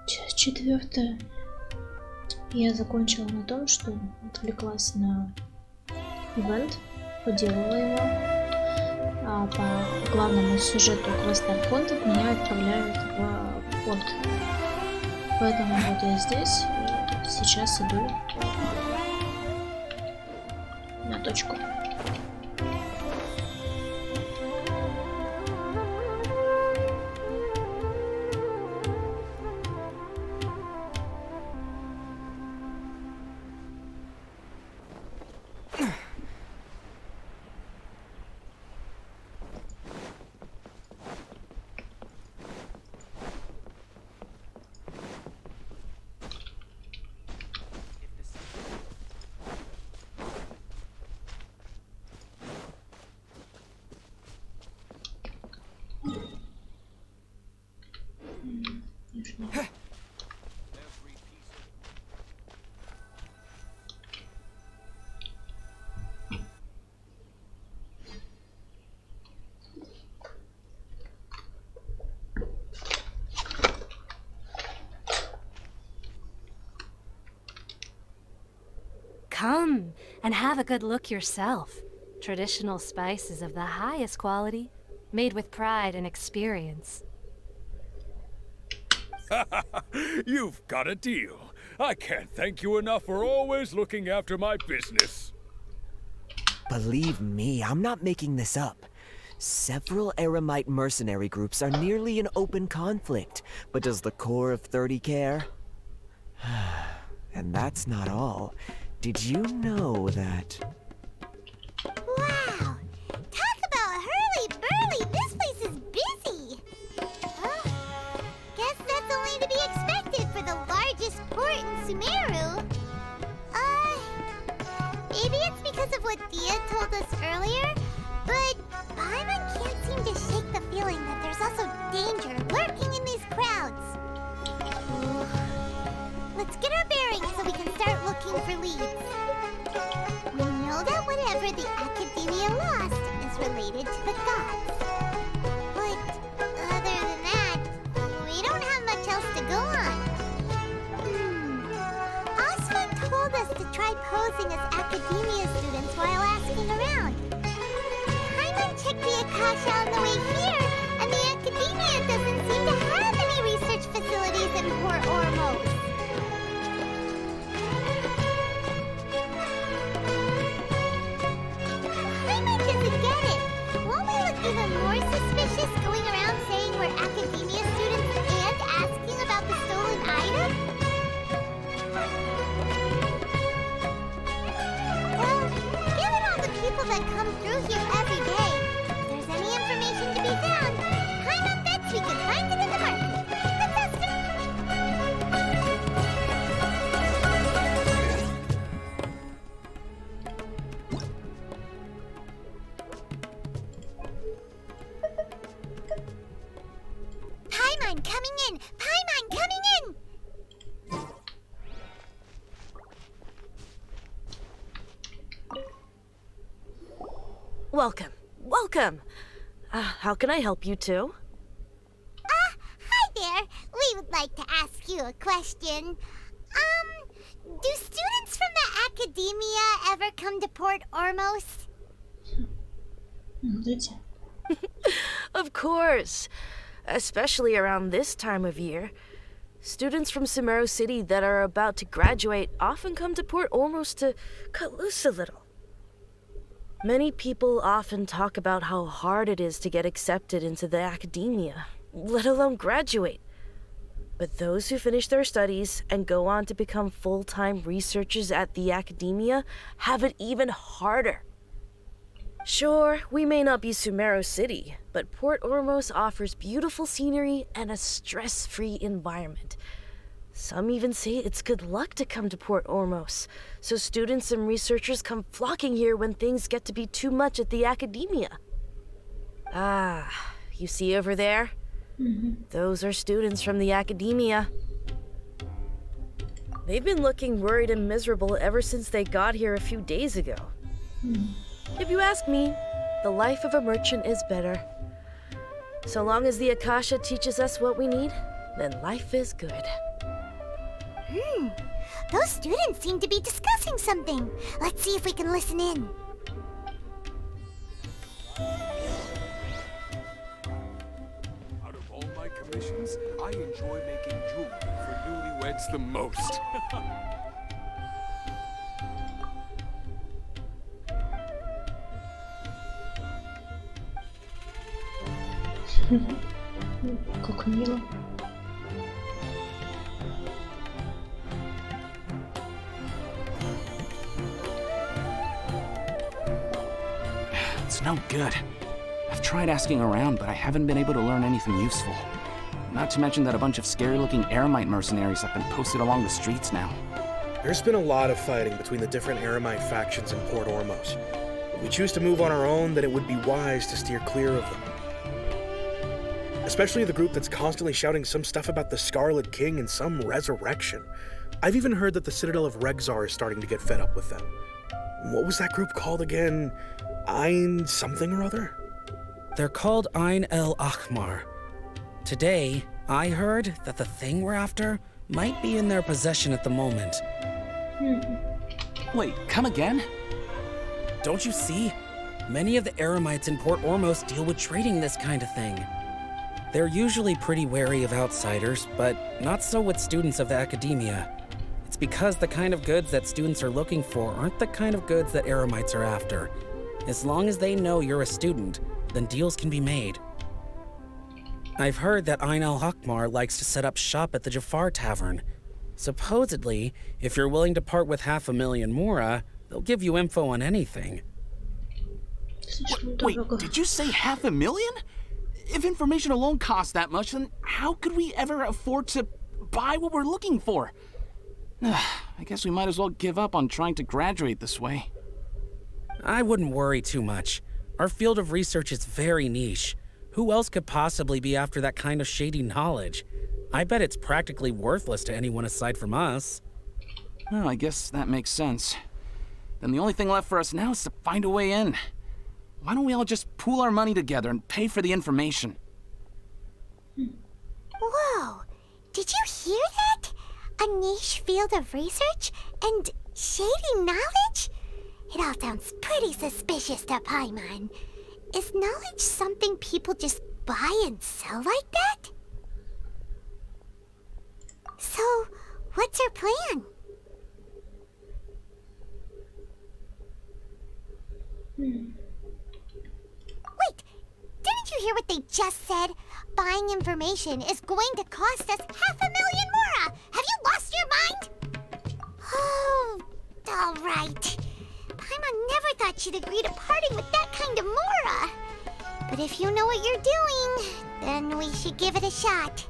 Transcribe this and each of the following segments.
Часть четвертая. Я закончила на том, что отвлеклась на ивент, поделала его, а по главному сюжету квеста Архонтов меня отправляют в порт. Поэтому вот я здесь и сейчас иду на точку. Come and have a good look yourself. Traditional spices of the highest quality, made with pride and experience. You've got a deal. I can't thank you enough for always looking after my business. Believe me, I'm not making this up. Several Eremite mercenary groups are nearly in open conflict, but does the core of 30 care? And that's not all. Did you know that... Wow! Talk about hurly-burly! This place is busy! Guess that's only to be expected for the largest port in Sumeru. Maybe it's because of what Dia told us earlier, but Paimon can't seem to shake the feeling that there's also danger lurking in these crowds. Let's get our bearings so we can start looking for leads. We know that whatever the Academia lost is related to the gods. But other than that, we don't have much else to go on. Osman told us to try posing as Academia students while asking around. Paimon checked the Akasha on the way here, and the Academia doesn't seem to have any research facilities in Port Ormos. Even more suspicious going around saying we're Academia students and asking about the stolen item? Well, given all the people that come through here every day, if there's any information to be found, Paimon bets we could find it in the market. Let's ask him. Paimon coming in! Paimon coming in! Welcome. Welcome. How can I help you two? Hi there. We would like to ask you a question. Do students from the Academia ever come to Port Ormos? Of course. Especially around this time of year. Students from Sumeru City that are about to graduate often come to Port Ormos to cut loose a little. Many people often talk about how hard it is to get accepted into the Academia, let alone graduate. But those who finish their studies and go on to become full-time researchers at the Academia have it even harder. Sure, we may not be Sumeru City, but Port Ormos offers beautiful scenery and a stress-free environment. Some even say it's good luck to come to Port Ormos, so students and researchers come flocking here when things get to be too much at the Academia. You see over there? Those are students from the Academia. They've been looking worried and miserable ever since they got here a few days ago. If you ask me, the life of a merchant is better. So long as the Akasha teaches us what we need, then life is good. Those students seem to be discussing something. Let's see if we can listen in. Out of all my commissions, I enjoy making jewelry for newlyweds the most. Как мило. It's no good. I've tried asking around, but I haven't been able to learn anything useful. Not to mention that a bunch of scary-looking Eremite mercenaries have been posted along the streets now. There's been a lot of fighting between the different Eremite factions in Port Ormos. If we choose to move on our own, then it would be wise to steer clear of them. Especially the group that's constantly shouting some stuff about the Scarlet King and some resurrection. I've even heard that the Citadel of Regzar is starting to get fed up with them. What was that group called again? Ein something or other? They're called Ein el-Ahmar. Today, I heard that the thing we're after might be in their possession at the moment. Wait, come again? Don't you see? Many of the Eremites in Port Ormos deal with trading this kind of thing. They're usually pretty wary of outsiders, but not so with students of the academia. It's because the kind of goods that students are looking for aren't the kind of goods that Eremites are after. As long as they know you're a student, then deals can be made. I've heard that Ein el-Ahmar likes to set up shop at the Jafar Tavern. Supposedly, if you're willing to part with 500,000 mora, they'll give you info on anything. Wait, did you say 500,000? If information alone costs that much, then how could we ever afford to buy what we're looking for? I guess we might as well give up on trying to graduate this way. I wouldn't worry too much. Our field of research is very niche. Who else could possibly be after that kind of shady knowledge? I bet it's practically worthless to anyone aside from us. Well, I guess that makes sense. Then the only thing left for us now is to find a way in. Why don't we all just pool our money together and pay for the information? Whoa! Did you hear that? A niche field of research and shady knowledge? It all sounds pretty suspicious to Paimon. Is knowledge something people just buy and sell like that? So, what's our plan? Wait, didn't you hear what they just said? Buying information is going to cost us 500,000 mora! Have you lost your mind? Oh, all right. Paimon never thought she'd agree to parting with that kind of mora. But if you know what you're doing, then we should give it a shot.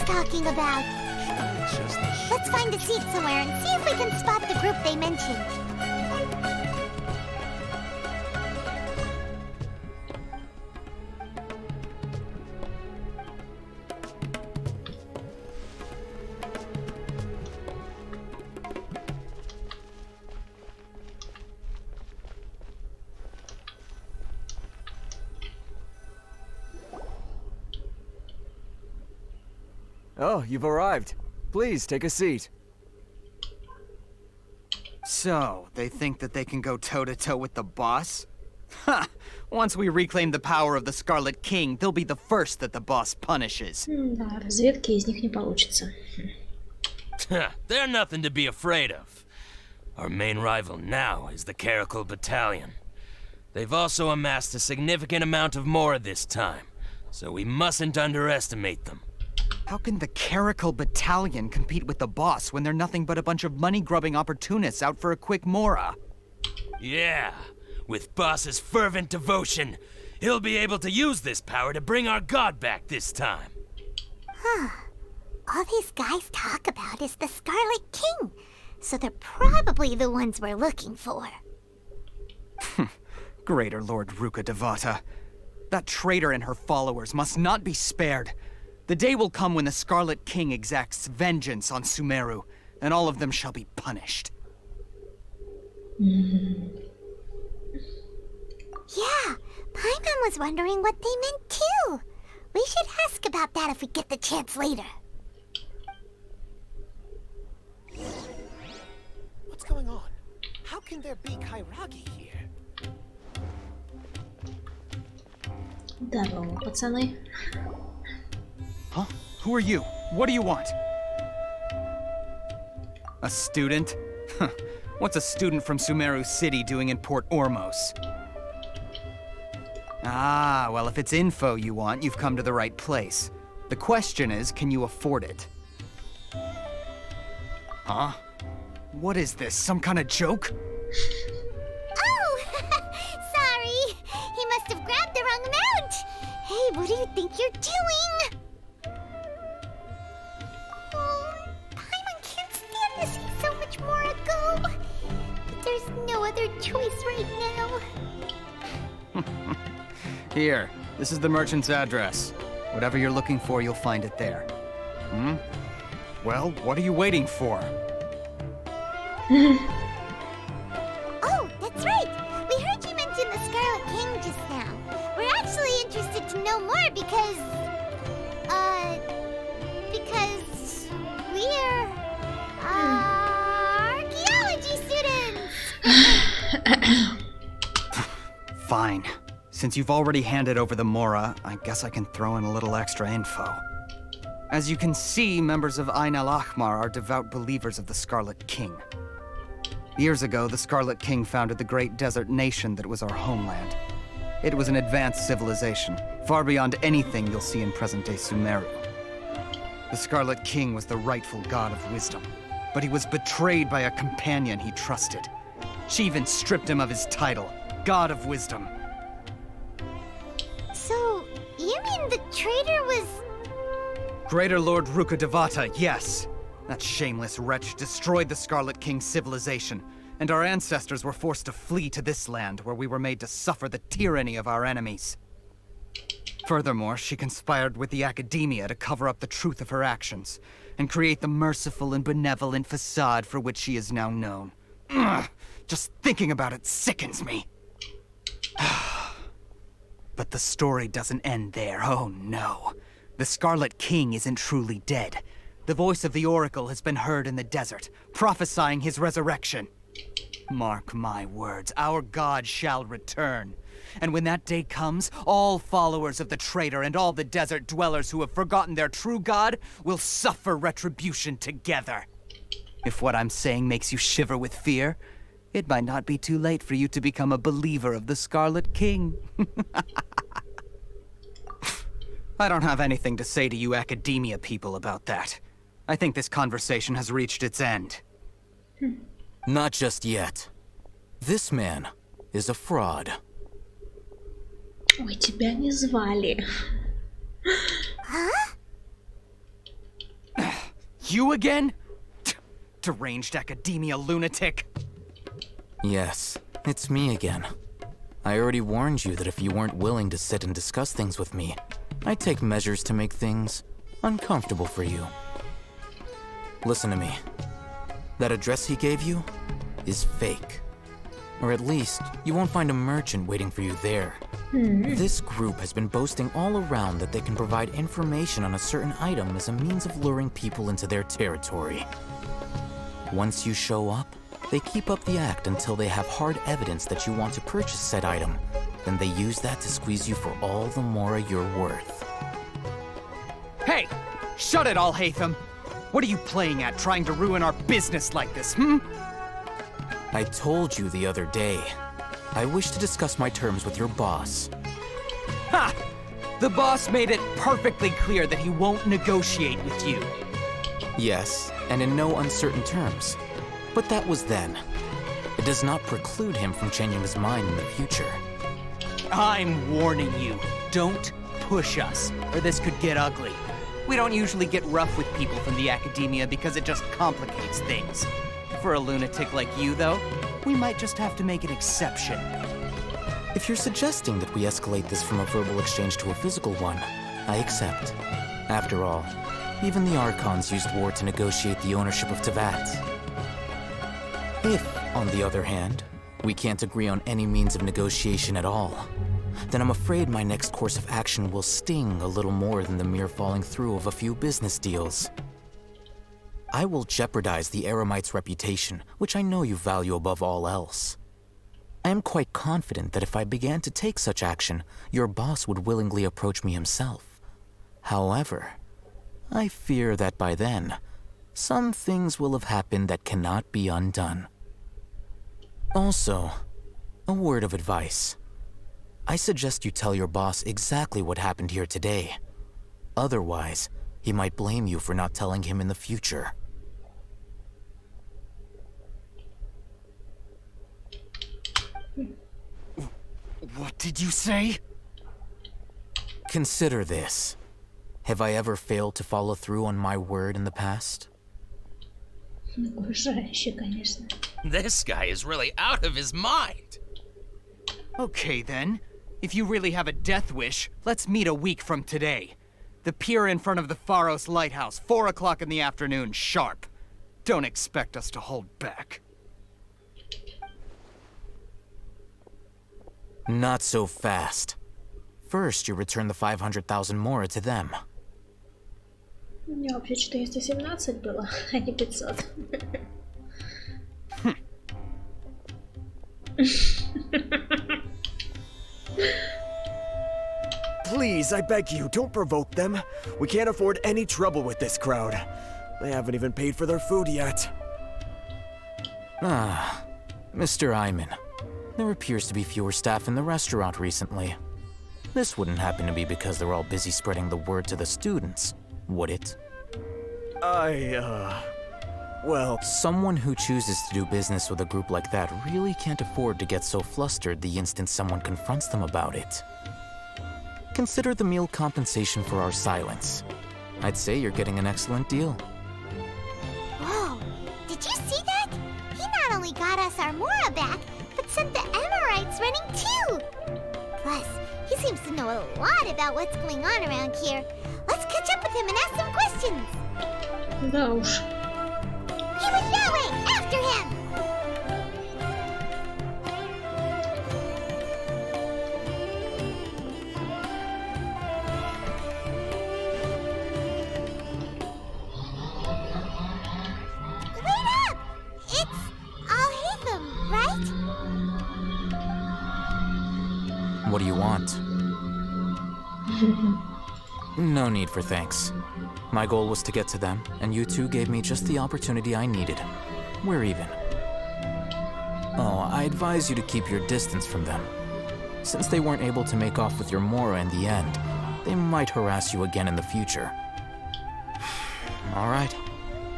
Talking about. Let's find a seat somewhere and see if we can spot the group they mentioned. Oh, you've arrived. Please, take a seat. So, they think that they can go toe-to-toe with the boss? Ha! Once we reclaim the power of the Scarlet King, they'll be the first that the boss punishes. Да, разведки из них не получится. They're nothing to be afraid of. Our main rival now is the Caracal Battalion. They've also amassed a significant amount of Mora this time, so we mustn't underestimate them. How can the Caracal Battalion compete with the boss when they're nothing but a bunch of money-grubbing opportunists out for a quick Mora? Yeah, with Boss's fervent devotion, he'll be able to use this power to bring our god back this time. Huh. All these guys talk about is the Scarlet King, so they're probably the ones we're looking for. Greater Lord Ruka Devata. That traitor and her followers must not be spared. The day will come when the Scarlet King exacts vengeance on Sumeru, and all of them shall be punished. Yeah, Paimon was wondering what they meant too. We should ask about that if we get the chance later. What's going on? How can there be Kairagi here? Здорово, пацаны. Huh? Who are you? What do you want? A student? Huh. What's a student from Sumeru City doing in Port Ormos? Ah, well, if it's info you want, you've come to the right place. The question is, can you afford it? Huh? What is this, some kind of joke? Oh! Sorry! He must have grabbed the wrong amount! Hey, what do you think you're doing? Oh, Paimon can't stand to see so much more go. But there's no other choice right now. Here, this is the merchant's address. Whatever you're looking for, you'll find it there. Hmm? Well, what are you waiting for? Oh, that's right! We heard you mention the Scarlet King just now. We're actually interested to know more because we're, archaeology students! Fine. Since you've already handed over the Mora, I guess I can throw in a little extra info. As you can see, members of Ain al-Ahmar are devout believers of the Scarlet King. Years ago, the Scarlet King founded the great desert nation that was our homeland. It was an advanced civilization, far beyond anything you'll see in present-day Sumeru. The Scarlet King was the rightful god of wisdom, but he was betrayed by a companion he trusted. She even stripped him of his title, God of Wisdom. So, you mean the traitor was... Greater Lord Ruka Devata, yes. That shameless wretch destroyed the Scarlet King's civilization, and our ancestors were forced to flee to this land where we were made to suffer the tyranny of our enemies. Furthermore, she conspired with the Academia to cover up the truth of her actions, and create the merciful and benevolent facade for which she is now known. Ugh, just thinking about it sickens me. But the story doesn't end there, oh no. The Scarlet King isn't truly dead. The voice of the Oracle has been heard in the desert, prophesying his resurrection. Mark my words, our god shall return. And when that day comes, all followers of the traitor and all the desert dwellers who have forgotten their true god will suffer retribution together. If what I'm saying makes you shiver with fear, it might not be too late for you to become a believer of the Scarlet King. I don't have anything to say to you Academia people about that. I think this conversation has reached its end. Not just yet. This man is a fraud. Ой, тебя не звали. Huh? You again? Deranged Academia lunatic. Yes, it's me again. I already warned you that if you weren't willing to sit and discuss things with me, I'd take measures to make things uncomfortable for you. Listen to me. That address he gave you is fake. Or at least, you won't find a merchant waiting for you there. This group has been boasting all around that they can provide information on a certain item as a means of luring people into their territory. Once you show up, They keep up the act until they have hard evidence that you want to purchase said item. Then they use that to squeeze you for all the mora you're worth. Hey! Shut it, Al-Haytham! What are you playing at, trying to ruin our business like this, I told you the other day. I wish to discuss my terms with your boss. Ha! The boss made it perfectly clear that he won't negotiate with you. Yes, and in no uncertain terms. But that was then. It does not preclude him from changing his mind in the future. I'm warning you, don't push us, or this could get ugly. We don't usually get rough with people from the academia because it just complicates things. For a lunatic like you, though, we might just have to make an exception. If you're suggesting that we escalate this from a verbal exchange to a physical one, I accept. After all, even the Archons used war to negotiate the ownership of Teyvat. If, on the other hand, we can't agree on any means of negotiation at all, then I'm afraid my next course of action will sting a little more than the mere falling through of a few business deals. I will jeopardize the Eremite's reputation, which I know you value above all else. I am quite confident that if I began to take such action, your boss would willingly approach me himself. However, I fear that by then, some things will have happened that cannot be undone. Also, a word of advice. I suggest you tell your boss exactly what happened here today. Otherwise, he might blame you for not telling him in the future. What did you say? Consider this. Have I ever failed to follow through on my word in the past? Угрожающе, конечно. This guy is really out of his mind. Okay then. If you really have a death wish, let's meet a week from today. The pier in front of the Pharos Lighthouse, 4 o'clock in the afternoon, sharp. Don't expect us to hold back. Not so fast. First, you return the 500,000 mora to them. У меня вообще 417 было, а не 500. Please, I beg you, don't provoke them. We can't afford any trouble with this crowd. They haven't even paid for their food yet. Ah, Mr. Iman. There appears to be fewer staff in the restaurant recently. This wouldn't happen to be because they're all busy spreading the word to the students, would it? Well... Someone who chooses to do business with a group like that really can't afford to get so flustered the instant someone confronts them about it. Consider the meal compensation for our silence. I'd say you're getting an excellent deal. Whoa, did you see that? He not only got us our Mora back, but sent the Amorites running too! Plus, he seems to know a lot about what's going on around here. Let's catch up with him and ask some questions! Да уж. He was that way! After him! Wait up! It's Al-Haytham, right? What do you want? No need for thanks. My goal was to get to them, and you two gave me just the opportunity I needed. We're even. Oh, I advise you to keep your distance from them. Since they weren't able to make off with your Mora in the end, they might harass you again in the future. All right.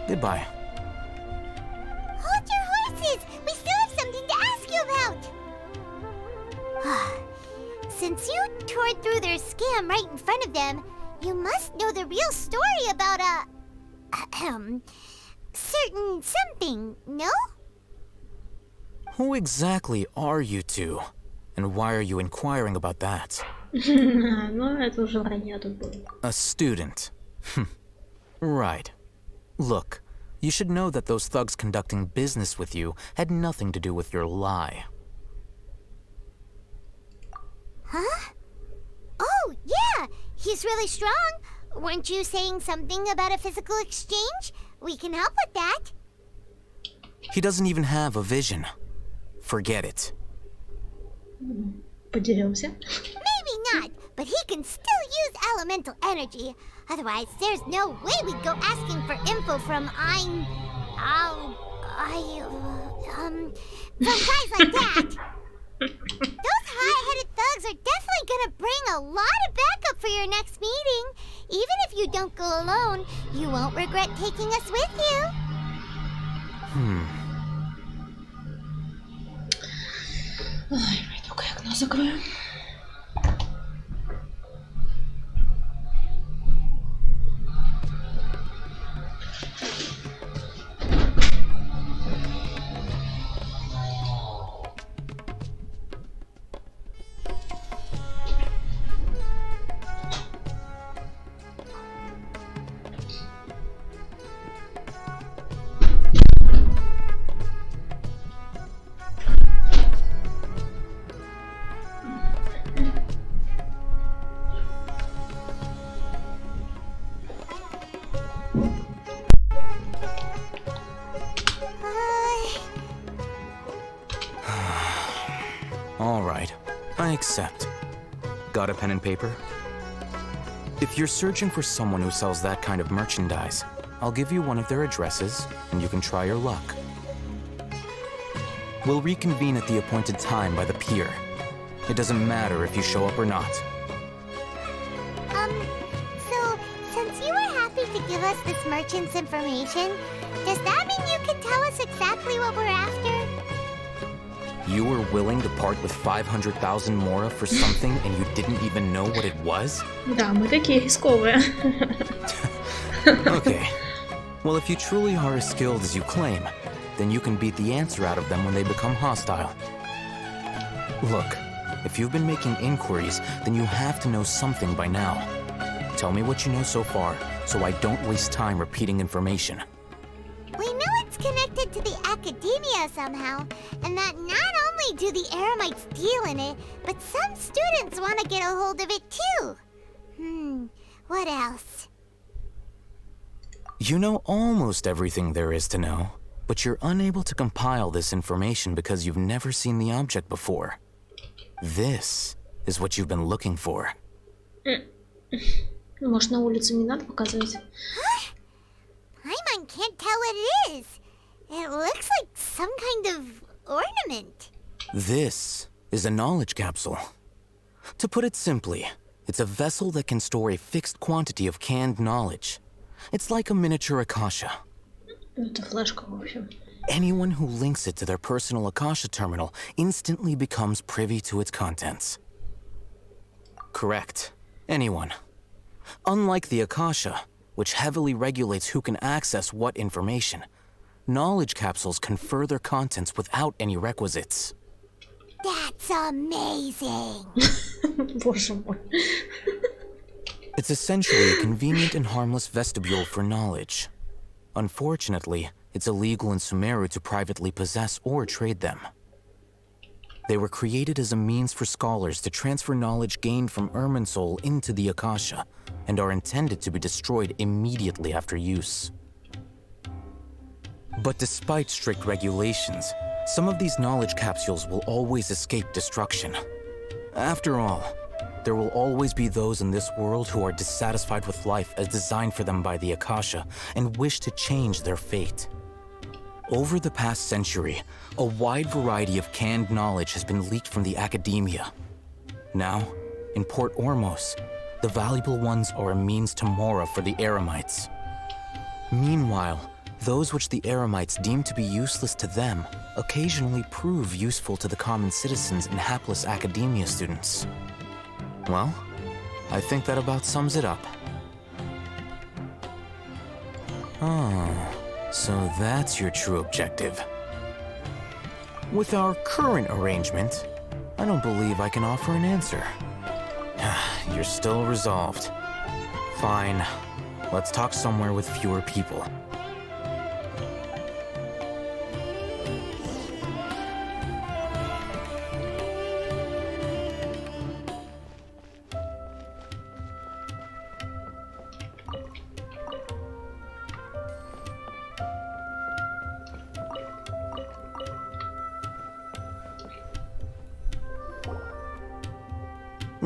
Goodbye. Hold your horses! We still have something to ask you about! Since you tore through their scam right in front of them, you must know the real story about certain something, no? Who exactly are you two? And why are you inquiring about that? Ну, это уже вранье тут было. A student. Right. Look, you should know that those thugs conducting business with you had nothing to do with your lie. Huh? Oh, yeah! He's really strong! Weren't you saying something about a physical exchange? We can help with that. He doesn't even have a vision. Forget it. Поделился. Maybe not, but he can still use elemental energy. Otherwise, there's no way we'd go asking for info from from guys like that. Those high-headed thugs are definitely gonna bring a lot of backup for your next meeting. Even if you don't go alone, you won't regret taking us with you. Ой, пойду-ка я окно закрою. All right, I accept. Got a pen and paper? If you're searching for someone who sells that kind of merchandise, I'll give you one of their addresses, and you can try your luck. We'll reconvene at the appointed time by the pier. It doesn't matter if you show up or not. So, since you were happy to give us this merchant's information, does that mean you can tell us exactly what we're after? You were willing to part with 500,000 mora for something and you didn't even know what it was? Да, мы такие рисковые. Okay. Well, if you truly are as skilled as you claim, then you can beat the answer out of them when they become hostile. Look, if you've been making inquiries, then you have to know something by now. Tell me what you know so far, so I don't waste time repeating information. We know it's connected to the academia somehow, and that not only do the Eremites deal in it, but some students want to get a hold of it too. What else? You know almost everything there is to know, but you're unable to compile this information because you've never seen the object before. This is what you've been looking for. Может, на улице не надо показывать? Paimon can't tell what it is. It looks like some kind of ornament. This is a knowledge capsule. To put it simply, it's a vessel that can store a fixed quantity of canned knowledge. It's like a miniature Akasha. Это флешка, в общем. Anyone who links it to their personal Akasha terminal instantly becomes privy to its contents. Correct. Anyone. Unlike the Akasha, which heavily regulates who can access what information, knowledge capsules confer their contents without any requisites. That's amazing. Боже мой. It's essentially a convenient and harmless vestibule for knowledge. Unfortunately, it's illegal in Sumeru to privately possess or trade them. They were created as a means for scholars to transfer knowledge gained from Irminsul into the Akasha, and are intended to be destroyed immediately after use. But despite strict regulations, some of these knowledge capsules will always escape destruction. After all, there will always be those in this world who are dissatisfied with life as designed for them by the Akasha and wish to change their fate. Over the past century, a wide variety of canned knowledge has been leaked from the academia. Now, in Port Ormos, the valuable ones are a means to mora for the Eremites. Meanwhile, those which the Eremites deem to be useless to them occasionally prove useful to the common citizens and hapless academia students. Well, I think that about sums it up. Oh, so that's your true objective. With our current arrangement, I don't believe I can offer an answer. You're still resolved. Fine. Let's talk somewhere with fewer people.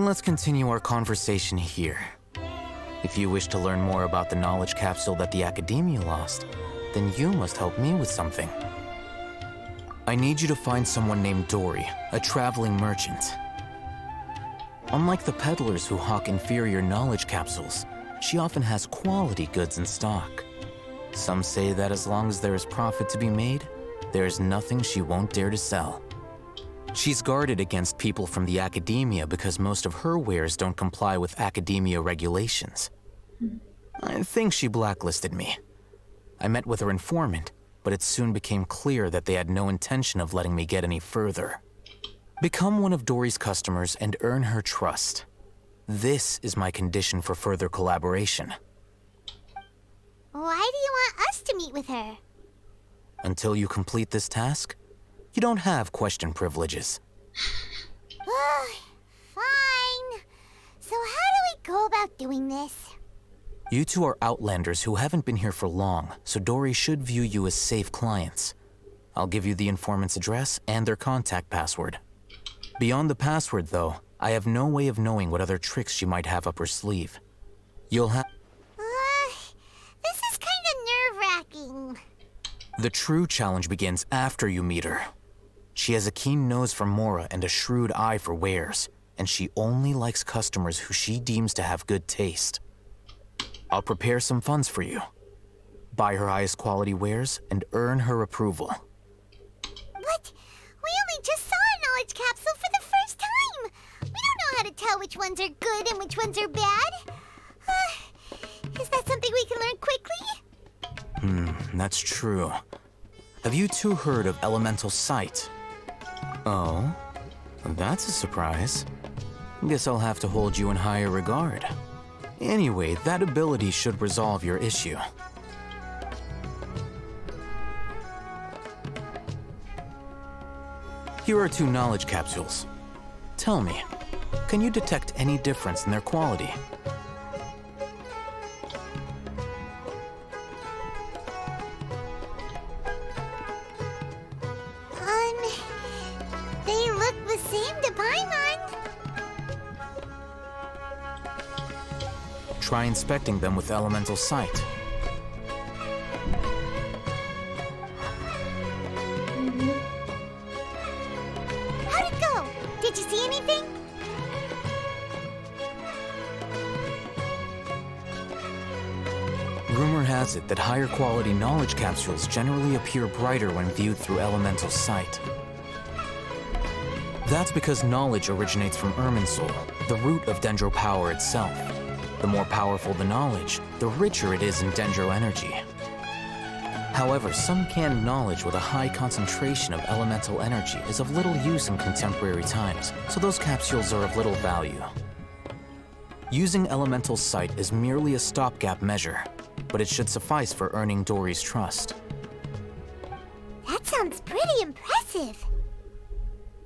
Let's continue our conversation here. If you wish to learn more about the knowledge capsule that the Academia lost, then you must help me with something. I need you to find someone named Dori, a traveling merchant. Unlike the peddlers who hawk inferior knowledge capsules, she often has quality goods in stock. Some say that as long as there is profit to be made, there is nothing she won't dare to sell. She's guarded against people from the Academia because most of her wares don't comply with Academia regulations. I think she blacklisted me. I met with her informant, but it soon became clear that they had no intention of letting me get any further. Become one of Dori's customers and earn her trust. This is my condition for further collaboration. Why do you want us to meet with her? Until you complete this task, you don't have question privileges. Fine. So how do we go about doing this? You two are outlanders who haven't been here for long, so Dori should view you as safe clients. I'll give you the informant's address and their contact password. Beyond the password, though, I have no way of knowing what other tricks she might have up her sleeve. You'll have... This is kind of nerve-wracking. The true challenge begins after you meet her. She has a keen nose for Mora and a shrewd eye for wares, and she only likes customers who she deems to have good taste. I'll prepare some funds for you. Buy her highest quality wares and earn her approval. But we only just saw a knowledge capsule for the first time. We don't know how to tell which ones are good and which ones are bad. Is that something we can learn quickly? That's true. Have you two heard of elemental sight? Oh, that's a surprise. Guess I'll have to hold you in higher regard. Anyway, that ability should resolve your issue. Here are 2 knowledge capsules. Tell me, can you detect any difference in their quality? They look the same to Paimon. Try inspecting them with elemental sight. How'd it go? Did you see anything? Rumor has it that higher quality knowledge capsules generally appear brighter when viewed through elemental sight. That's because knowledge originates from Irminsul, the root of Dendro power itself. The more powerful the knowledge, the richer it is in Dendro energy. However, some canned knowledge with a high concentration of elemental energy is of little use in contemporary times, so those capsules are of little value. Using elemental sight is merely a stopgap measure, but it should suffice for earning Dori's trust. That sounds pretty impressive.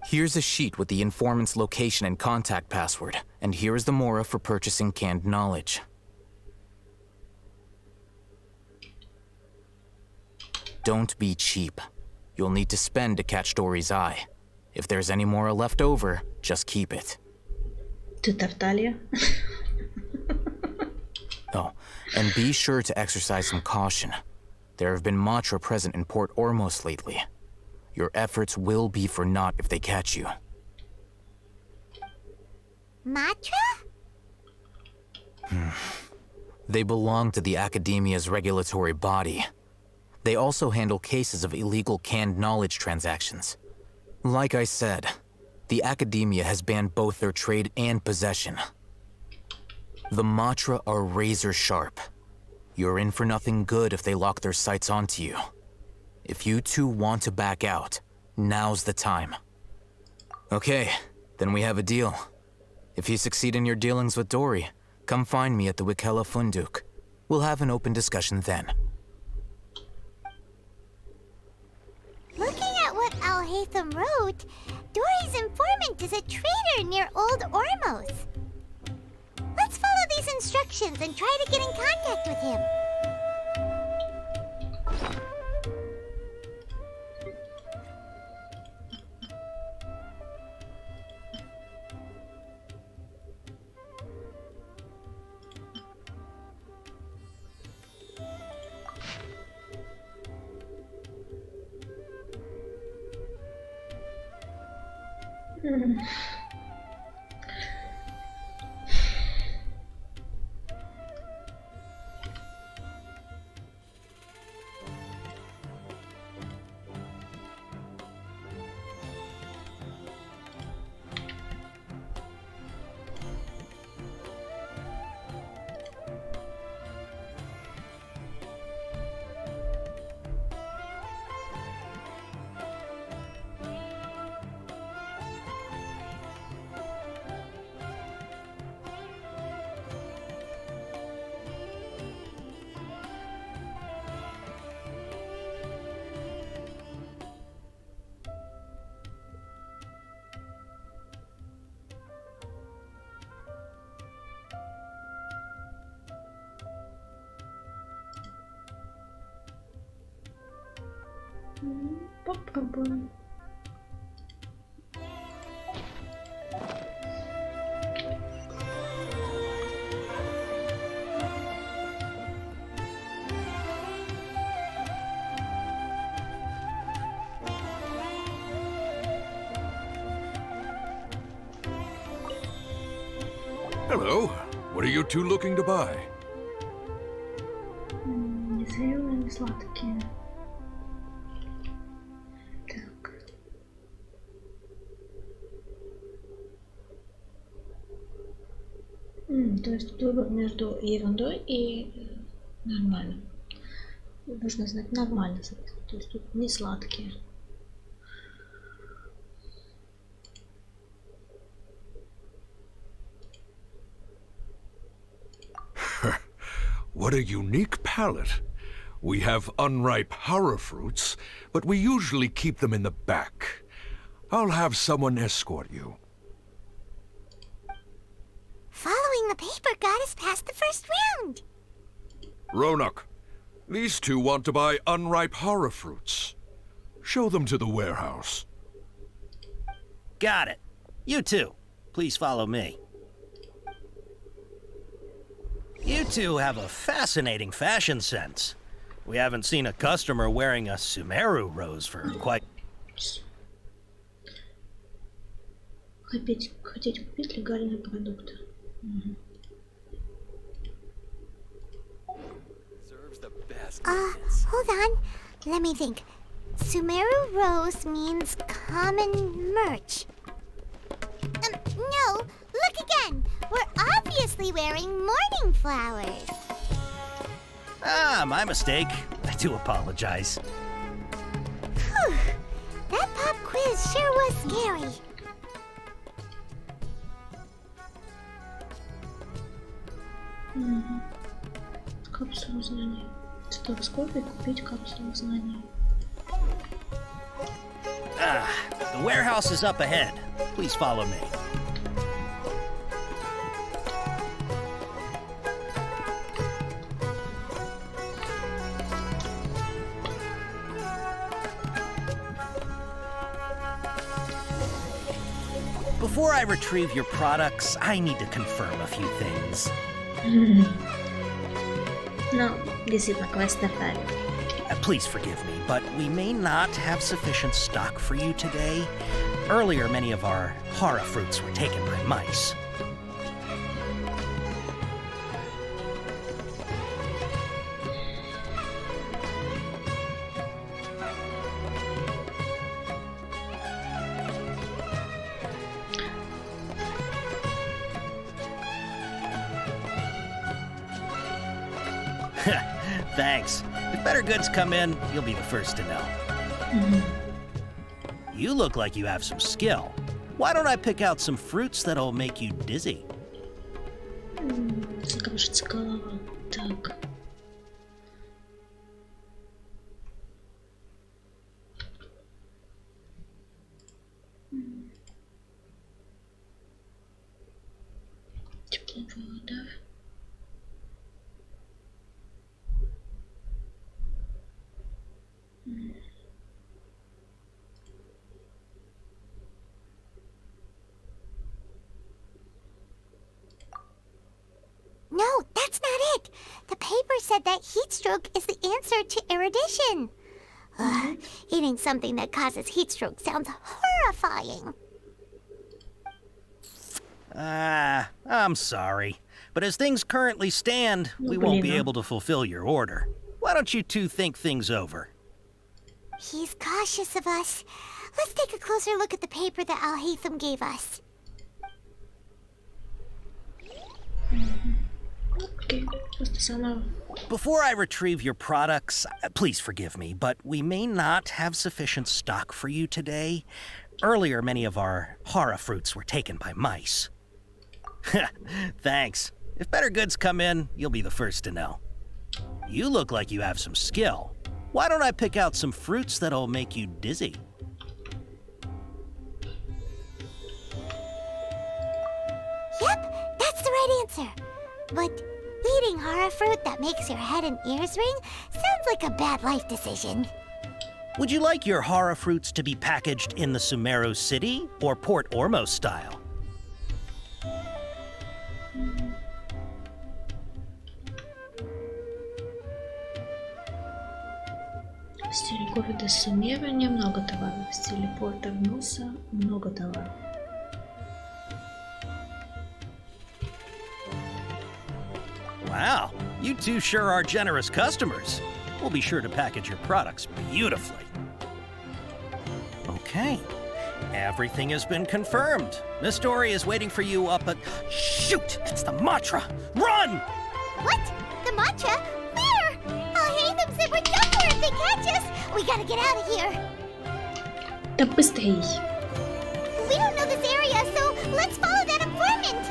Here's a sheet with the informant's location and contact password, and here is the Mora for purchasing canned knowledge. Don't be cheap. You'll need to spend to catch Dori's eye. If there's any Mora left over, just keep it. To Tartaglia? Oh, and be sure to exercise some caution. There have been Matra present in Port Ormos lately. Your efforts will be for naught if they catch you. Matra? They belong to the Academia's regulatory body. They also handle cases of illegal canned knowledge transactions. Like I said, the Academia has banned both their trade and possession. The Matra are razor sharp. You're in for nothing good if they lock their sights onto you. If you two want to back out, now's the time. Okay, then we have a deal. If you succeed in your dealings with Dori, come find me at the Wikela Funduk. We'll have an open discussion then. Looking at what Al-Haytham wrote, Dori's informant is a trader near Old Ormos. Let's follow these instructions and try to get in contact with him. Попробуем. Hello. What are you two looking to buy? Незрелые сладкие. Так. То есть выбор между ерундой и нормальным. Нужно знать нормально. То есть тут не сладкие. What a unique palate. We have unripe horror fruits, but we usually keep them in the back. I'll have someone escort you. Following the paper got us past the first round. Ronak, these two want to buy unripe horror fruits. Show them to the warehouse. Got it. You two, please follow me. You two have a fascinating fashion sense. We haven't seen a customer wearing a Sumeru rose for quite... Хотите купить легальные продукты. Hold on. Let me think. Sumeru rose means common merch. No, look again. We're obviously wearing morning flowers. Ah, my mistake. I do apologize. Whew. That pop quiz sure was scary. Капсулу знаний. Что в скобе купить капсулу знаний? Ah, the warehouse is up ahead. Please follow me. Before I retrieve your products, I need to confirm a few things. No, действительно, квест напали. Please forgive me, but we may not have sufficient stock for you today. Earlier, many of our hara fruits were taken by mice. Thanks. If better goods come in, you'll be the first to know. You look like you have some skill. Why don't I pick out some fruits that'll make you dizzy? Закружится голова. Так. Теплая вода. No, that's not it. The paper said that heat stroke is the answer to erudition. Mm-hmm. Eating something that causes heat stroke sounds horrifying. I'm sorry. But as things currently stand, we won't be able to fulfill your order. Why don't you two think things over? He's cautious of us. Let's take a closer look at the paper that Al-Haytham gave us. Before I retrieve your products, please forgive me, but we may not have sufficient stock for you today. Earlier, many of our hara fruits were taken by mice. Thanks. If better goods come in, you'll be the first to know. You look like you have some skill. Why don't I pick out some fruits that'll make you dizzy? Yep, that's the right answer. But eating hara fruit that makes your head and ears ring sounds like a bad life decision. Would you like your hara fruits to be packaged in the Sumero City or Port Ormos style? В стиле города Сумеру немного товаров, в стиле порта Ормоса много товаров. Wow, you two sure are generous customers. We'll be sure to package your products beautifully. Okay, everything has been confirmed. Miss Dori is waiting for you up at... Shoot, it's the Matra! Run! What? The Matra? Where? Al-Haytham said we're done for if they catch us. We gotta get out of here. Да быстрей. We don't know this area, so let's follow that informant.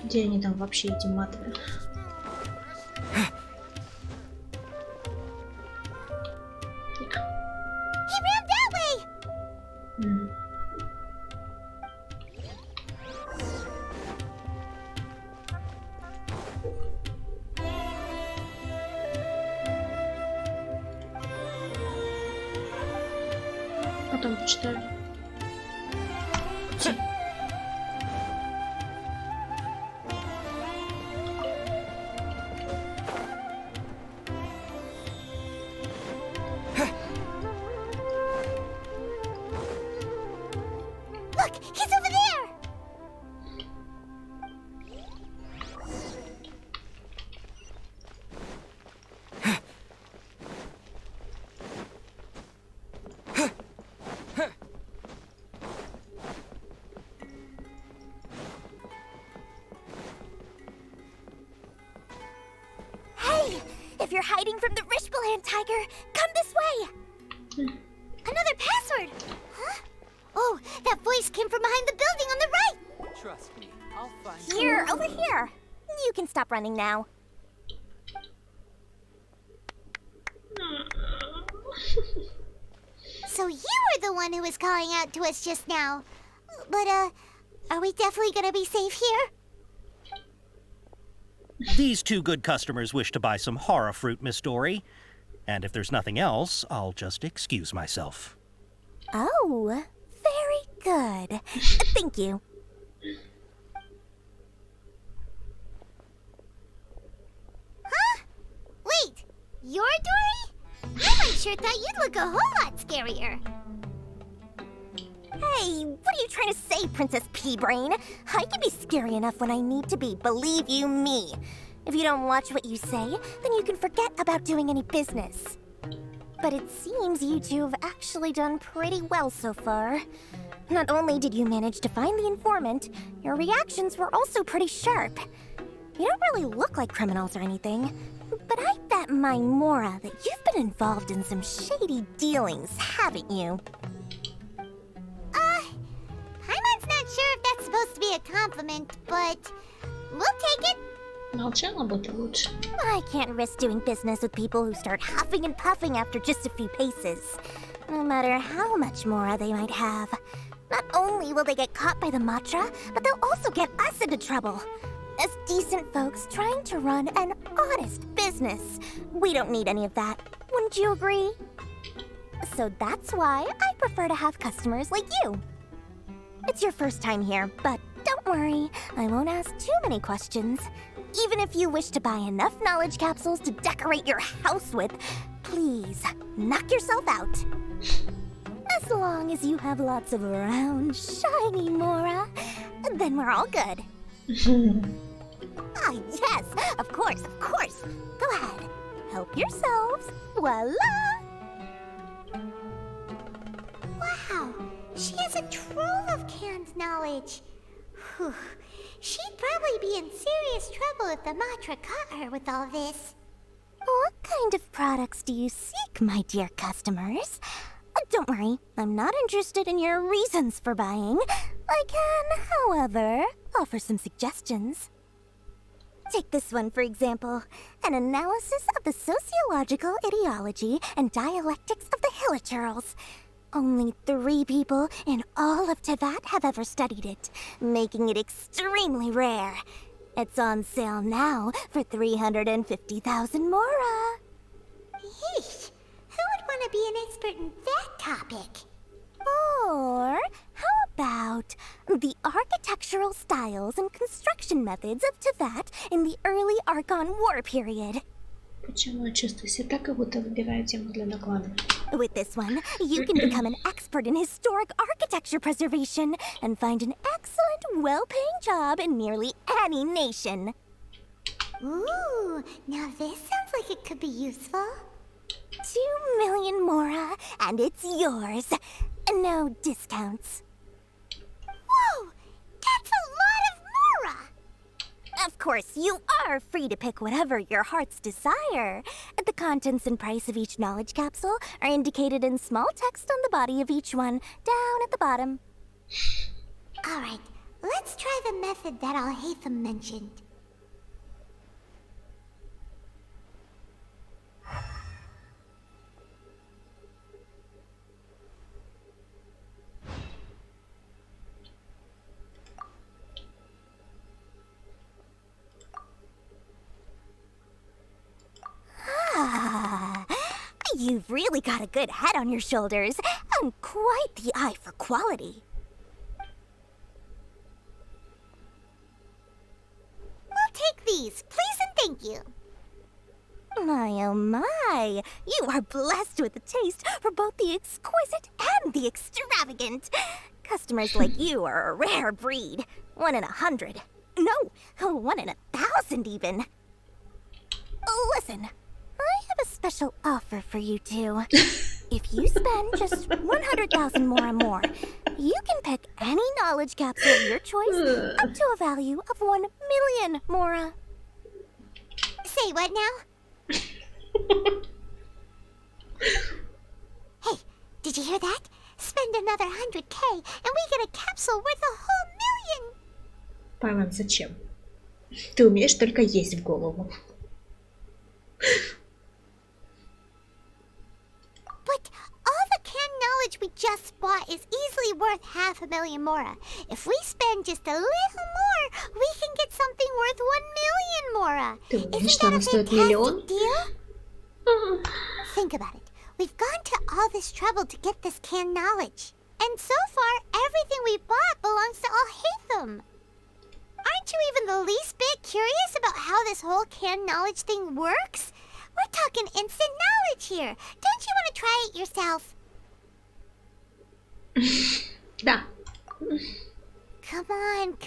Где они там вообще, эти матры? He ran that way. Потом почитаю. Look, he's over there. Hey, if you're hiding from the Rishbaland tiger, come this way. Another password. Huh? Oh, that voice came from behind the building on the right. Trust me, I'll find Here, over here. You can stop running now. So you were the one who was calling out to us just now. But, are we definitely gonna be safe here? These two good customers wish to buy some hara fruit, Miss Dori. And if there's nothing else, I'll just excuse myself. Oh, very good. Thank you. Huh? Wait, you're Dori? I sure thought you'd look a whole lot scarier. Hey, what are you trying to say, Princess Pea-Brain? I can be scary enough when I need to be, believe you me. If you don't watch what you say, then you can forget about doing any business. But it seems you two have actually done pretty well so far. Not only did you manage to find the informant, your reactions were also pretty sharp. You don't really look like criminals or anything, but I bet my Mora that you've been involved in some shady dealings, haven't you? Paimon's not sure if that's supposed to be a compliment, but we'll take it. Молчала бы ты лучше. I can't risk doing business with people who start huffing and puffing after just a few paces. No matter how much Mora they might have. Not only will they get caught by the Matra, but they'll also get us into trouble. As decent folks trying to run an honest business. We don't need any of that. Wouldn't you agree? So that's why I prefer to have customers like you. It's your first time here, but don't worry. I won't ask too many questions. Even if you wish to buy enough knowledge capsules to decorate your house with, please knock yourself out. As long as you have lots of round, shiny Mora, then we're all good. Ah, yes, of course, of course. Go ahead. Help yourselves. Voila! Wow, she has a trove of canned knowledge. Whew. She'd probably be in serious trouble if the Matra caught her with all this. What kind of products do you seek, my dear customers? Don't worry, I'm not interested in your reasons for buying. I can, however, offer some suggestions. Take this one, for example. An analysis of the sociological ideology and dialectics of the Hilichurls. Only 3 people in all of Teyvat have ever studied it, making it extremely rare. It's on sale now for 350,000 Mora. Yeesh. Who would want to be an expert in that topic? Or how about the architectural styles and construction methods of Teyvat in the early Archon War period? Почему я чувствую себя так, как будто выбираю тему для доклада? With this one, you can become an expert in historic architecture preservation and find an excellent, well-paying job in nearly any nation. Ooh, now this sounds like it could be useful. 2 million Mora, and it's yours. No discounts. Whoa! That's a lot of Mora! Of course, you are free to pick whatever your heart's desire. The contents and price of each knowledge capsule are indicated in small text on the body of each one, down at the bottom. Alright, let's try the method that Al-Haytham mentioned. You've really got a good head on your shoulders, and quite the eye for quality. We'll take these, please and thank you. My oh my, you are blessed with a taste for both the exquisite and the extravagant. Customers like you are a rare breed. 1 in 100. No, 1 in 1,000 even. Listen. I have a special offer for you two. If you spend just 100,000 more, you can pick any knowledge capsule of your choice up to a value of 1 million Mora. Say what now? Hey, did you hear that? Spend another 100K and we get a capsule worth a whole million. Павел, зачем? Ты умеешь только есть в голову. But all the canned knowledge we just bought is easily worth 500,000 Mora. If we spend just a little more, we can get something worth 1 million Mora. Isn't that a fantastic deal? Think about it. We've gone to all this trouble to get this canned knowledge. And so far, everything we bought belongs to Al-Haytham. Aren't you even the least bit curious about how this whole canned knowledge thing works? We're talking instant knowledge here. Don't you want to try it yourself? Да. Come on.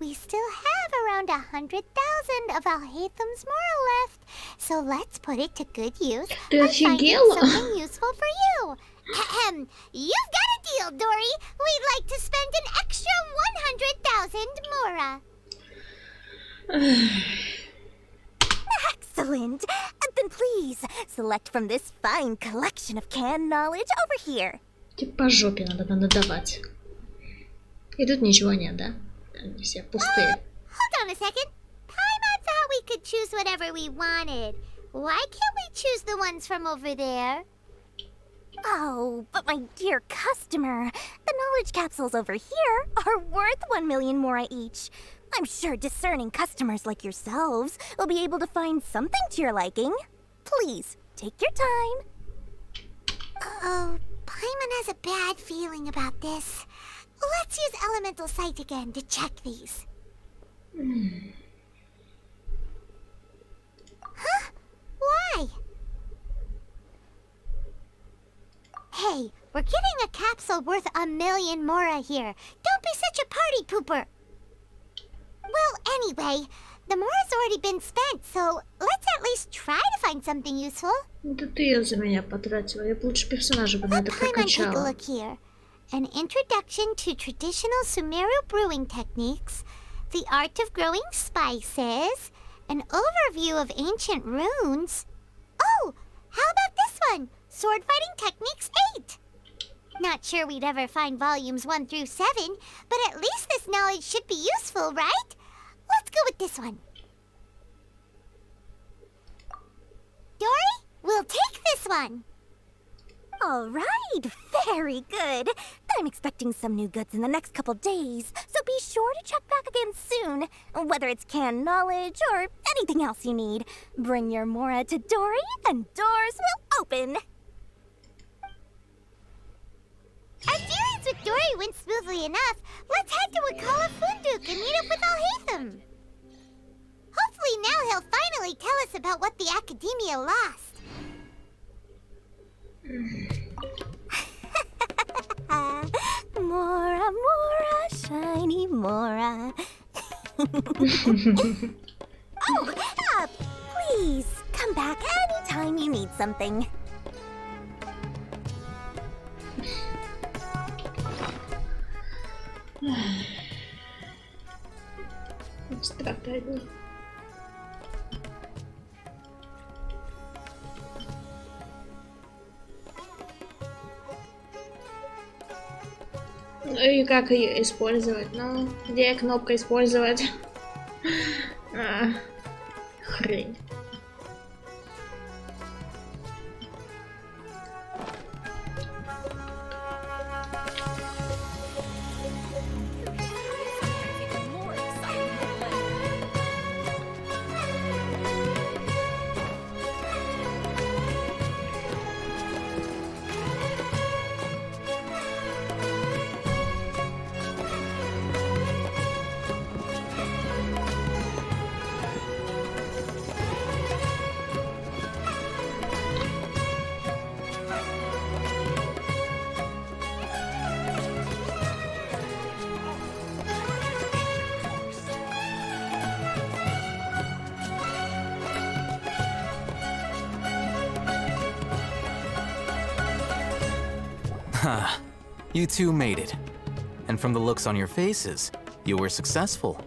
We still have around 100,000 of Al-Haytham's Mora left. So let's put it to good use Ты by finding офигела? something useful for you. Ahem. You've got a deal, Dori. We'd like to spend an extra 100,000 Mora. Excellent. Then please, select from this fine collection of canned knowledge over here. Тебе по жопе надо надавать. И тут ничего нет, да? Они все пустые. Hold on a second. Paimon thought we could choose whatever we wanted. Why can't we choose the ones from over there? Oh, but my dear customer, the knowledge capsules over here are worth 1 million Mora each. I'm sure discerning customers like yourselves will be able to find something to your liking. Please, take your time. Oh, Paimon has a bad feeling about this. Let's use Elemental Sight again to check these. Huh? Why? Hey, We're getting a capsule worth 1,000,000 mora here. Don't be such a party pooper. Well, anyway, the mora's already been spent, so let's at least try to find something useful. Это ты ее за меня потратила. Я бы лучше персонажа бы на это Come on, take a прокачала. look here. An introduction to traditional Sumeru brewing techniques, the art of growing spices, an overview of ancient runes. Oh, how about this one? Sword fighting techniques 8. Not sure we'd ever find volumes 1 through 7, but at least this knowledge should be useful, right? Let's go with this one. Dori, we'll take this one. All right, very good. I'm expecting some new goods in the next couple days, so be sure to check back again soon. Whether it's canned knowledge or anything else you need, bring your mora to Dori and doors will open. Our dealings with Dori went smoothly enough. Let's head to Wakala Funduk and meet up with Al-Haytham. Hopefully now he'll finally tell us about what the Academia lost. Mora, mora, shiny mora. Please come back anytime you need something. Страдания. Ну и как ее использовать? Ну, где кнопка использовать? Хрень. Ha, you two made it. And from the looks on your faces, you were successful.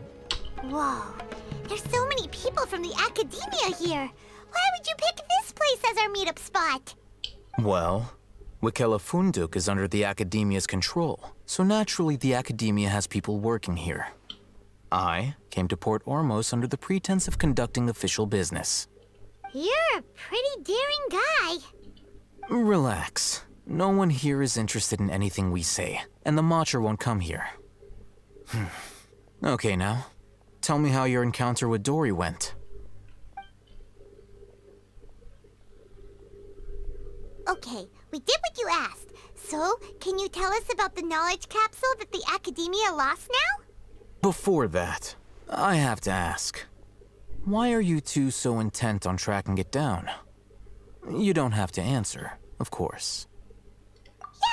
Whoa, there's so many people from the Academia here. Why would you pick this place as our meetup spot? Well, Wakela Funduk is under the Academia's control, so naturally the Academia has people working here. I came to Port Ormos under the pretense of conducting official business. You're a pretty daring guy. Relax. No one here is interested in anything we say, and the Matcher won't come here. Okay now, tell me how your encounter with Dori went. Okay, we did what you asked. So, can you tell us about the knowledge capsule that the Academia lost now? Before that, I have to ask, why are you two so intent on tracking it down? You don't have to answer, of course.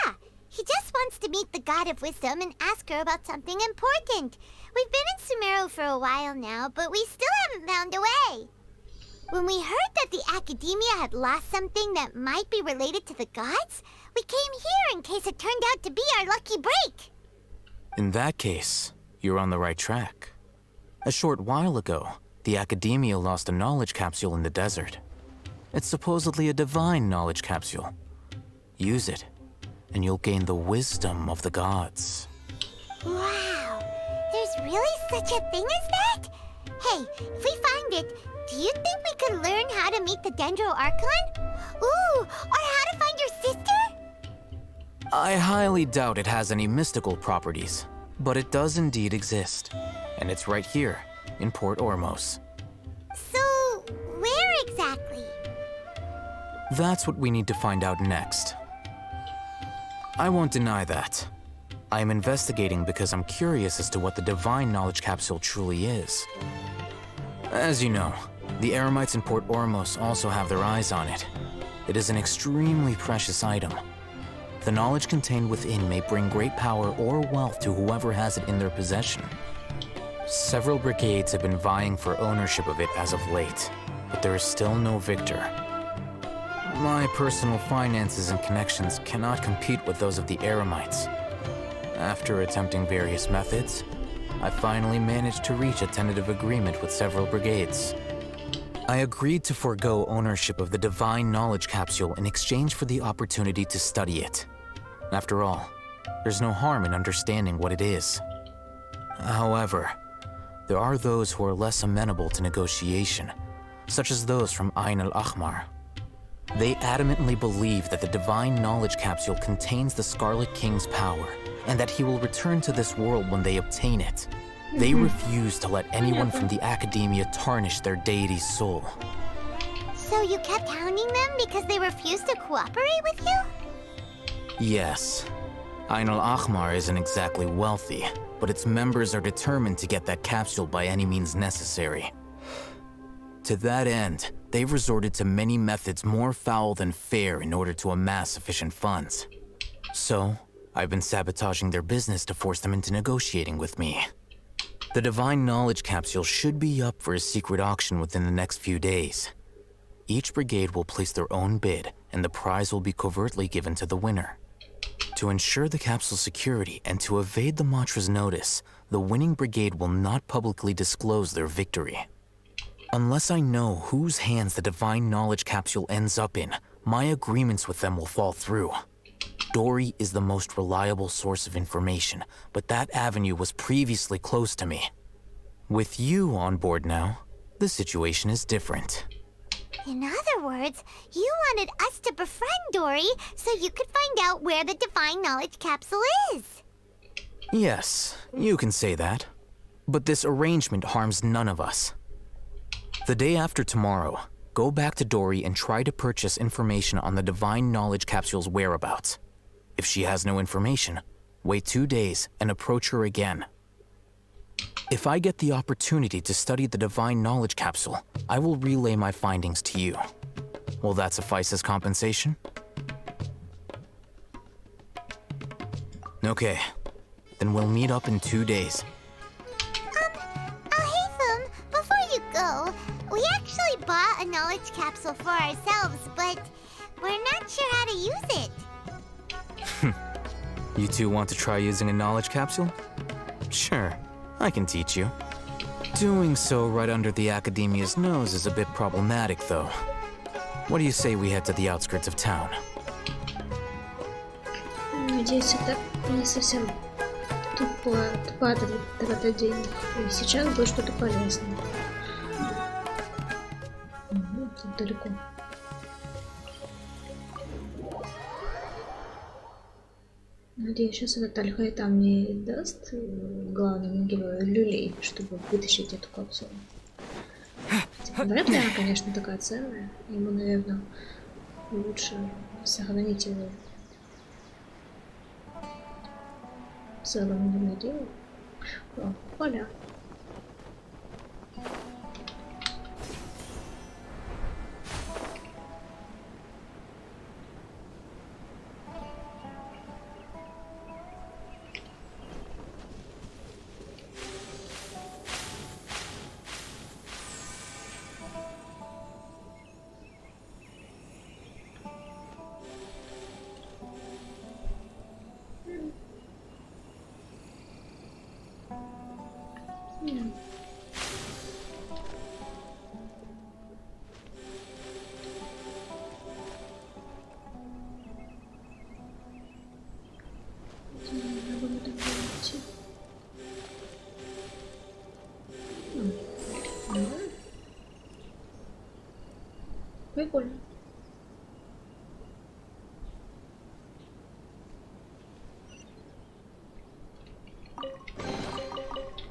Yeah, he just wants to meet the God of Wisdom and ask her about something important. We've been in Sumeru for a while now, but we still haven't found a way. When we heard that the Academia had lost something that might be related to the gods, we came here in case it turned out to be our lucky break. In that case, you're on the right track. A short while ago, the Academia lost a knowledge capsule in the desert. It's supposedly a divine knowledge capsule. Use it, and you'll gain the wisdom of the gods. Wow, there's really such a thing as that? Hey, if we find it, do you think we could learn how to meet the Dendro Archon? Ooh, or how to find your sister? I highly doubt it has any mystical properties, but it does indeed exist. And it's right here, in Port Ormos. So, where exactly? That's what we need to find out next. I won't deny that. I am investigating because I'm curious as to what the divine knowledge capsule truly is. As you know, the Eremites in Port Ormos also have their eyes on it. It is an extremely precious item. The knowledge contained within may bring great power or wealth to whoever has it in their possession. Several brigades have been vying for ownership of it as of late, but there is still no victor. My personal finances and connections cannot compete with those of the Eremites. After attempting various methods, I finally managed to reach a tentative agreement with several brigades. I agreed to forego ownership of the Divine Knowledge Capsule in exchange for the opportunity to study it. After all, there's no harm in understanding what it is. However, there are those who are less amenable to negotiation, such as those from Ain al-Ahmar. They adamantly believe that the Divine Knowledge Capsule contains the Scarlet King's power, and that he will return to this world when they obtain it. They refuse to let anyone from the Academia tarnish their deity's soul. So you kept hounding them because they refused to cooperate with you? Yes. Ain al-Ahmar isn't exactly wealthy, but its members are determined to get that capsule by any means necessary. To that end, they've resorted to many methods more foul than fair in order to amass sufficient funds. So, I've been sabotaging their business to force them into negotiating with me. The Divine Knowledge Capsule should be up for a secret auction within the next few days. Each brigade will place their own bid, and the prize will be covertly given to the winner. To ensure the capsule's security and to evade the Matra's notice, the winning brigade will not publicly disclose their victory. Unless I know whose hands the Divine Knowledge Capsule ends up in, my agreements with them will fall through. Dori is the most reliable source of information, but that avenue was previously closed to me. With you on board now, the situation is different. In other words, you wanted us to befriend Dori so you could find out where the Divine Knowledge Capsule is. Yes, you can say that. But this arrangement harms none of us. The day after tomorrow, go back to Dori and try to purchase information on the Divine Knowledge Capsule's whereabouts. If she has no information, wait 2 days and approach her again. If I get the opportunity to study the Divine Knowledge Capsule, I will relay my findings to you. Will that suffice as compensation? Okay, then we'll meet up in 2 days. Al-Haytham, before you go, we actually bought a knowledge capsule for ourselves, but we're not sure how to use it. You two want to try using a knowledge capsule? Sure, I can teach you. Doing so right under the Academia's nose is a bit problematic, though. What do you say we head to the outskirts of town? Надеюсь, это не совсем тупо тратить денег. И сейчас будет что-то полезное. Тут далеко. Надеюсь, сейчас этот Аль-Хайтам мне даст главному герою люлей, чтобы вытащить эту капсулу. Вряд ли она, конечно, такая ценная. Ему, наверное, лучше сохранить его целым невредимым. О, поля. Прикольно.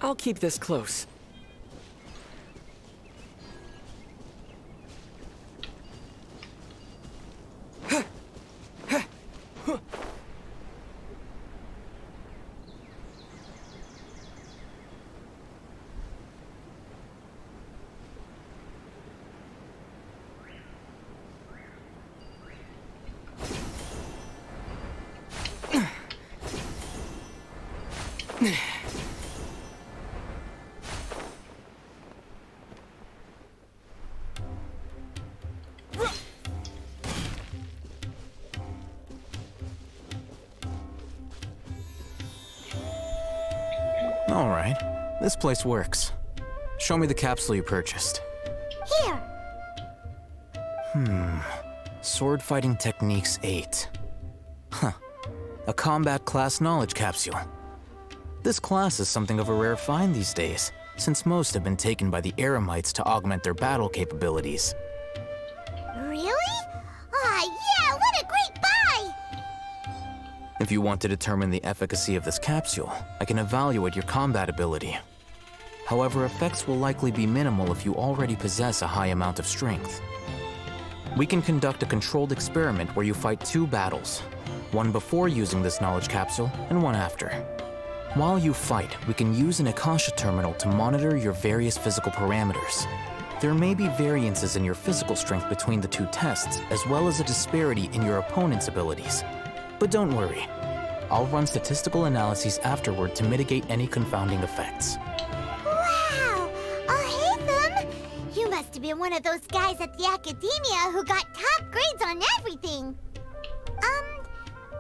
I'll keep this close. All right, this place works. Show me the capsule you purchased. Here. Sword Fighting Techniques 8. Huh. A combat class knowledge capsule. This class is something of a rare find these days, since most have been taken by the Eremites to augment their battle capabilities. Really? Ah, yeah, what a great buy! If you want to determine the efficacy of this capsule, I can evaluate your combat ability. However, effects will likely be minimal if you already possess a high amount of strength. We can conduct a controlled experiment where you fight 2 battles, one before using this knowledge capsule and one after. While you fight, we can use an Akasha terminal to monitor your various physical parameters. There may be variances in your physical strength between the 2 tests, as well as a disparity in your opponent's abilities. But don't worry, I'll run statistical analyses afterward to mitigate any confounding effects. Wow! Al-Haytham! You must have been one of those guys at the Academia who got top grades on everything.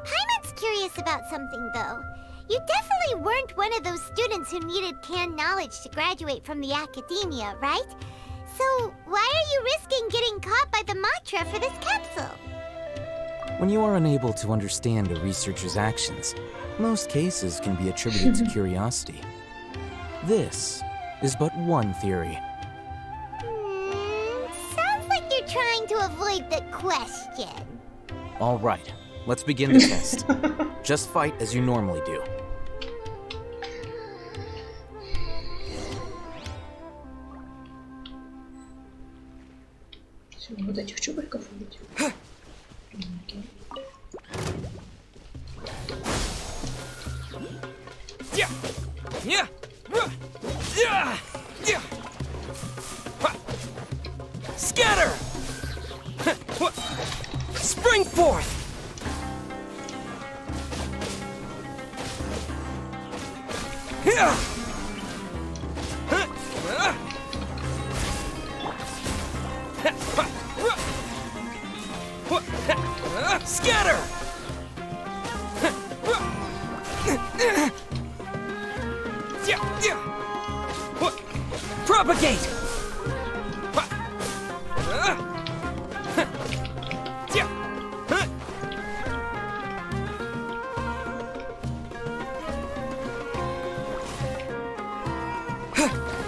Paimon's curious about something, though. You definitely weren't one of those students who needed canned knowledge to graduate from the Academia, right? So why are you risking getting caught by the Matra for this capsule? When you are unable to understand a researcher's actions, most cases can be attributed to curiosity. This is but one theory. Sounds like you're trying to avoid the question. All right, let's begin the test. Just fight as you normally do. Вот этих чубриков убить. Окей. Scatter! Spring forth! Scatter! Propagate!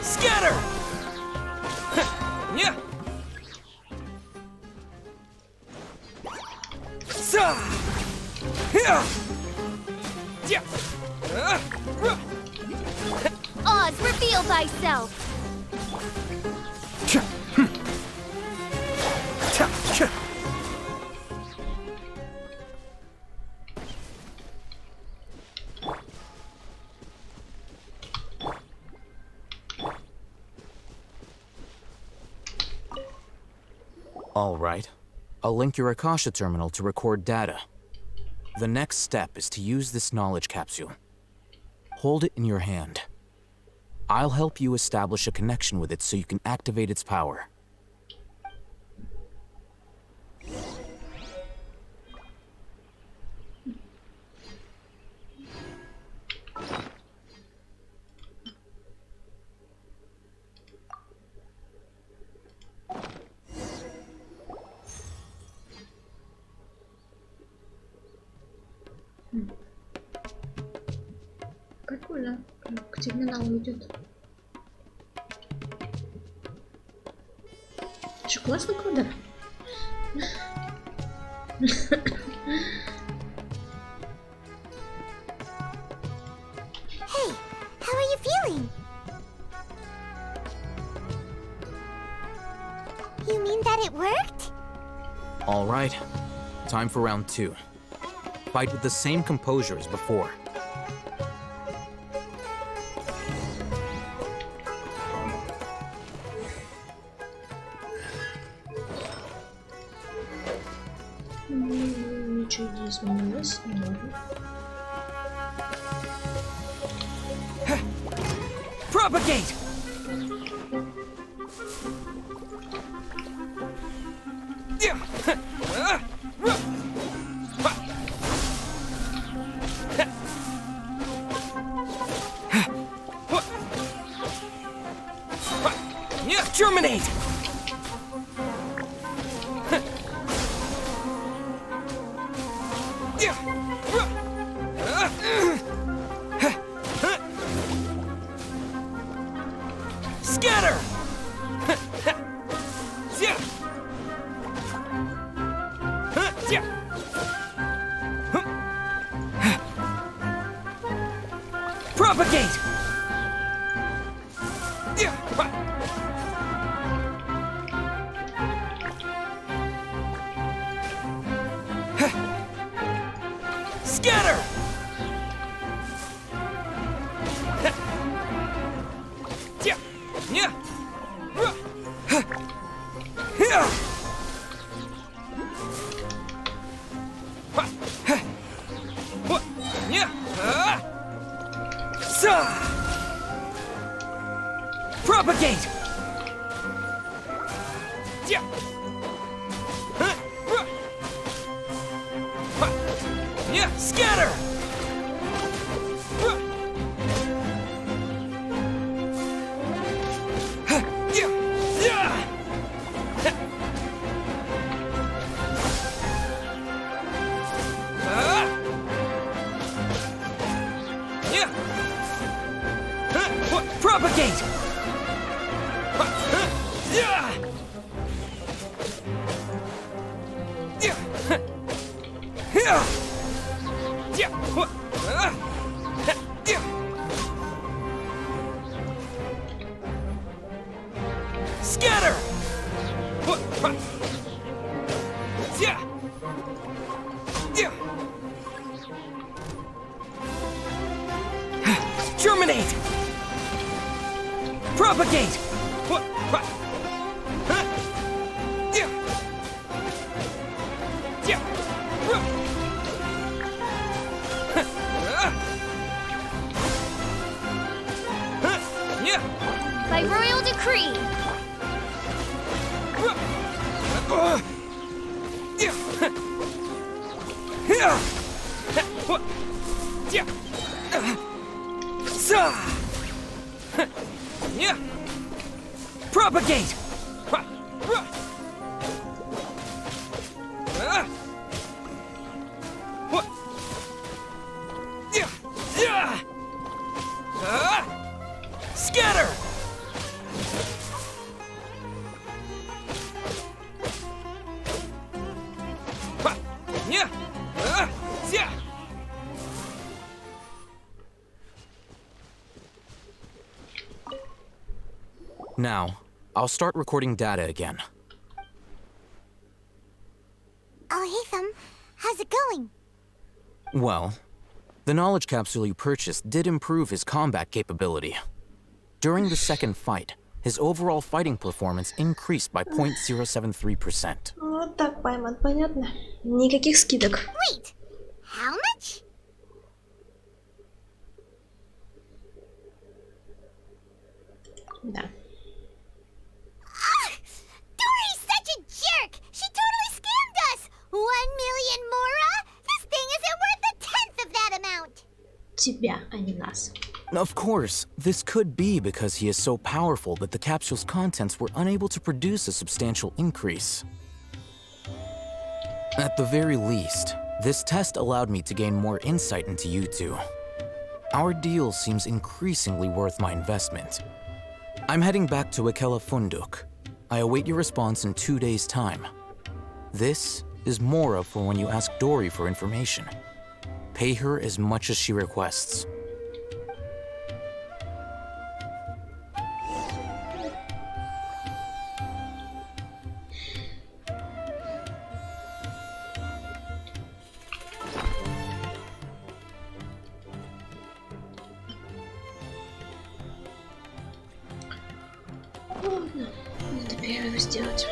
Scatter! Oz, reveal thyself! All right. I'll link your Akasha terminal to record data. The next step is to use this knowledge capsule. Hold it in your hand. I'll help you establish a connection with it so you can activate its power. Прикольно. К терминалу идет. Что, классный кодер? Hey, how are you feeling? You mean that it worked? All right. Time for round 2. Fight with the same composure as before. Ничего не изменилось, не ладно. Propagate! Germinate! Scatter! Propagate! Scatter! Propagate! Scatter! Propagate! Scatter! Germinate! Propagate! By royal decree. Propagate! Scatter! Now, I'll start recording data again. Al-Hitham, how's it going? Well, the knowledge capsule you purchased did improve his combat capability. During the second fight, his overall fighting performance increased by 0.073%. Вот так, Пайман, понятно? Никаких скидок. Wait, how much? Да. Dori's such a jerk! She totally scammed us! 1 million mora? This thing isn't worth a tenth of that amount! Тебя, а не нас. Of course, this could be because he is so powerful that the capsule's contents were unable to produce a substantial increase. At the very least, this test allowed me to gain more insight into you two. Our deal seems increasingly worth my investment. I'm heading back to Ikela Funduk. I await your response in 2 days' time. This is Mora for when you ask Dori for information. Pay her as much as she requests. Ладно, надо первым сделать.